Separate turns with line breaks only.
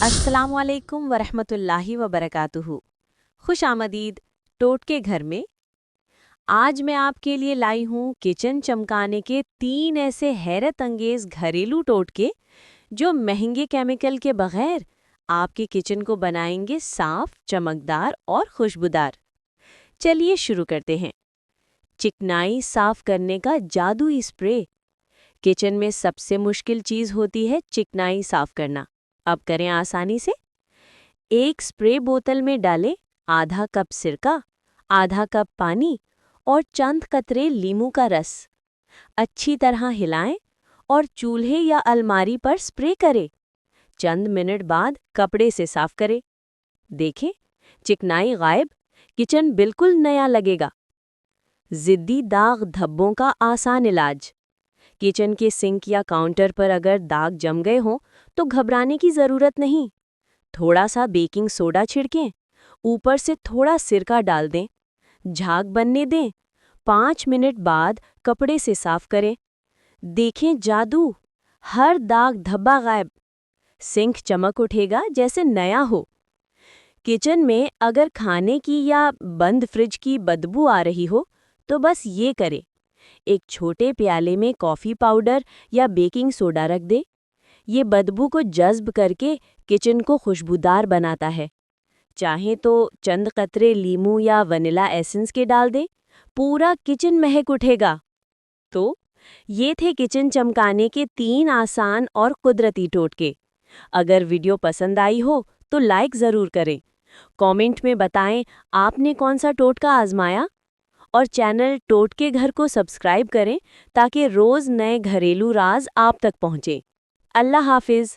अस्सलाम वालेकुम वरहमतुल्लाहि वबरकातुहू। खुश आमदीद टोटके घर में। आज मैं आपके लिए लाई हूँ किचन चमकाने के 3 ऐसे हैरत अंगेज घरेलू टोटके जो महंगे केमिकल के बगैर आपके किचन को बनाएंगे साफ, चमकदार और खुशबूदार। चलिए शुरू करते हैं। चिकनाई साफ करने का जादुई स्प्रे। किचन में सबसे मुश्किल चीज़ होती है चिकनाई साफ करना। अब करें आसानी से। एक स्प्रे बोतल में डालें आधा कप सिरका, आधा कप पानी और चंद कतरे लीमू का रस। अच्छी तरह हिलाएं और चूल्हे या अलमारी पर स्प्रे करें। चंद मिनट बाद कपड़े से साफ करें। देखें, चिकनाई गायब, किचन बिल्कुल नया लगेगा। जिद्दी दाग धब्बों का आसान इलाज। किचन के सिंक या काउंटर पर अगर दाग जम गए हों तो घबराने की ज़रूरत नहीं। थोड़ा सा बेकिंग सोडा छिड़कें, ऊपर से थोड़ा सिरका डाल दें, झाग बनने दें। 5 मिनट बाद कपड़े से साफ करें। देखें जादू, हर दाग धब्बा गायब। सिंक चमक उठेगा जैसे नया हो। किचन में अगर खाने की या बंद फ्रिज की बदबू आ रही हो तो बस ये करें। एक छोटे प्याले में कॉफ़ी पाउडर या बेकिंग सोडा रख दे। ये बदबू को जज्ब करके किचन को खुशबूदार बनाता है। चाहें तो चंद कतरे लीमू या वनीला एसेंस के डाल दे, पूरा किचन महक उठेगा। तो ये थे किचन चमकाने के 3 आसान और कुदरती टोटके। अगर वीडियो पसंद आई हो तो लाइक ज़रूर करें। कमेंट में बताएं आपने कौन सा टोटका आजमाया। और चैनल टोटके घर को सब्सक्राइब करें ताकि रोज़ नए घरेलू राज आप तक पहुँचें। अल्लाह हाफिज़।